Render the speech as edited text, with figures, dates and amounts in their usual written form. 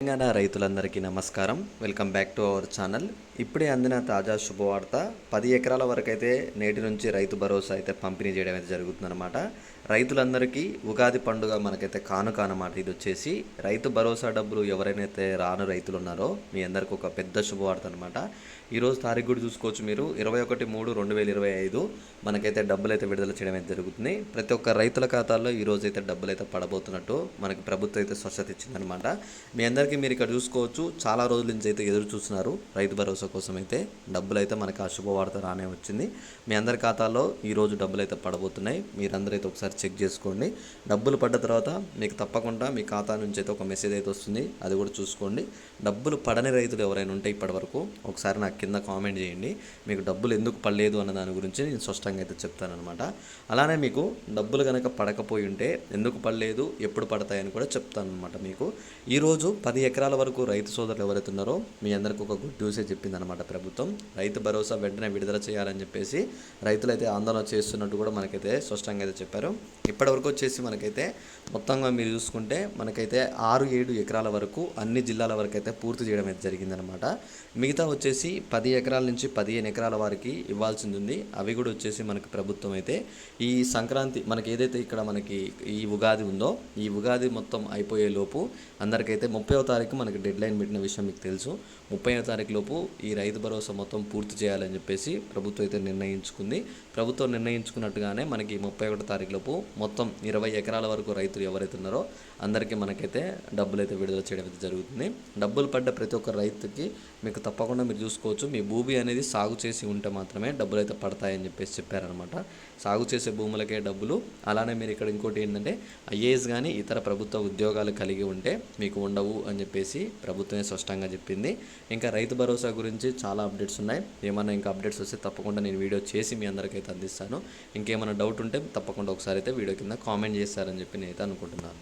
తెలంగాణ రైతులందరికీ నమస్కారం. Welcome back to our channel. ఇప్పుడే అందిన తాజా శుభవార్త, 10 ఎకరాల వరకు అయితే నేటి నుంచి రైతు భరోసా అయితే పంపిణీ చేయడం అయితే జరుగుతుందన్నమాట. రైతులందరికీ ఉగాది పండుగ మనకైతే కానుక అన్నమాట. ఇది వచ్చేసి రైతు భరోసా డబ్బులు ఎవరైతే రాను రైతులు ఉన్నారో మీ అందరికీ ఒక పెద్ద శుభవార్త అనమాట. ఈరోజు తారీఖు కూడా చూసుకోవచ్చు మీరు, 21/3/2025 మనకైతే డబ్బులు అయితే విడుదల చేయడం అయితే జరుగుతుంది. ప్రతి ఒక్క రైతుల ఖాతాల్లో ఈరోజు అయితే డబ్బులు అయితే పడబోతున్నట్టు మనకి ప్రభుత్వం అయితే స్పష్టత ఇచ్చిందనమాట. మీ అందరికీ మీరు ఇక్కడ చూసుకోవచ్చు, చాలా రోజుల నుంచి అయితే ఎదురు చూస్తున్నారు రైతు భరోసా కోసం. అయితే డబ్బులు అయితే మనకు ఆ శుభవార్త రానే వచ్చింది. మీ అందరి ఖాతాలో ఈరోజు డబ్బులు అయితే పడబోతున్నాయి. మీరందరూ అయితే ఒకసారి చెక్ చేసుకోండి. డబ్బులు పడ్డ తర్వాత మీకు తప్పకుండా మీ ఖాతా నుంచి అయితే ఒక మెసేజ్ అయితే వస్తుంది, అది కూడా చూసుకోండి. డబ్బులు పడని రైతులు ఎవరైనా ఉంటే ఇప్పటి వరకు ఒకసారి నాకు కింద కామెంట్ చేయండి. మీకు డబ్బులు ఎందుకు పడలేదు అన్న దాని గురించి నేను స్పష్టంగా అయితే చెప్తానమాట. అలానే మీకు డబ్బులు కనుక పడకపోయి ఉంటే ఎందుకు పడలేదు, ఎప్పుడు పడతాయని కూడా చెప్తాను అనమాట. మీకు ఈరోజు 10 ఎకరాల వరకు రైతు సోదరులు ఎవరైతే ఉన్నారో మీ అందరికీ ఒక గుడ్ న్యూసే చెప్పిందనమాట ప్రభుత్వం. రైతు భరోసా వెంటనే విడుదల చేయాలని చెప్పేసి రైతులు అయితే ఆందోళన చేస్తున్నట్టు కూడా మనకైతే స్పష్టంగా అయితే చెప్పారు. ఇప్పటివరకు వచ్చేసి మనకైతే మొత్తంగా మీరు చూసుకుంటే మనకైతే 6-7 ఎకరాల వరకు అన్ని జిల్లాల వరకు అయితే పూర్తి చేయడం అయితే జరిగిందనమాట. మిగతా వచ్చేసి 10 ఎకరాల నుంచి 15 ఎకరాల వారికి ఇవ్వాల్సింది ఉంది. అవి కూడా వచ్చేసి మనకి ప్రభుత్వం అయితే ఈ సంక్రాంతి మనకి ఏదైతే ఇక్కడ మనకి ఈ ఉగాది ఉందో, ఈ ఉగాది మొత్తం అయిపోయే లోపు అందరికైతే 30వ తారీఖు మనకి డెడ్ లైన్ పెట్టిన విషయం మీకు తెలుసు. 30వ తారీఖు లోపు ఈ రైతు భరోసా మొత్తం పూర్తి చేయాలని చెప్పేసి ప్రభుత్వం అయితే నిర్ణయించుకుంది. ప్రభుత్వం నిర్ణయించుకున్నట్టుగానే మనకి 31వ తారీఖు లోపు మొత్తం 20 ఎకరాల వరకు రైతులు ఎవరైతే ఉన్నారో అందరికీ మనకైతే డబ్బులు అయితే విడుదల చేయడం అయితే జరుగుతుంది. డబ్బులు పడ్డ ప్రతి ఒక్క రైతుకి మీకు తప్పకుండా మీరు చూసుకోవచ్చు, మీ భూమి అనేది సాగు చేసి ఉంటే మాత్రమే డబ్బులు అయితే పడతాయని చెప్పేసి చెప్పారనమాట. సాగు చేసే భూములకే డబ్బులు. అలానే మీరు ఇక్కడ ఇంకోటి ఏంటంటే ఐఏఎస్ కానీ ఇతర ప్రభుత్వ ఉద్యోగాలు కలిగి ఉంటే మీకు ఉండవు అని చెప్పేసి ప్రభుత్వమే స్పష్టంగా చెప్పింది. ఇంకా రైతు భరోసా గురించి చాలా అప్డేట్స్ ఉన్నాయి. ఏమైనా ఇంకా అప్డేట్స్ వస్తే తప్పకుండా నేను వీడియో చేసి మీ అందరికైతే అందిస్తాను. ఇంకేమైనా డౌట్ ఉంటే తప్పకుండా ఒకసారి అయితే వీడియో కింద కామెంట్ చేస్తారని చెప్పి నేనైతే అనుకుంటున్నాను.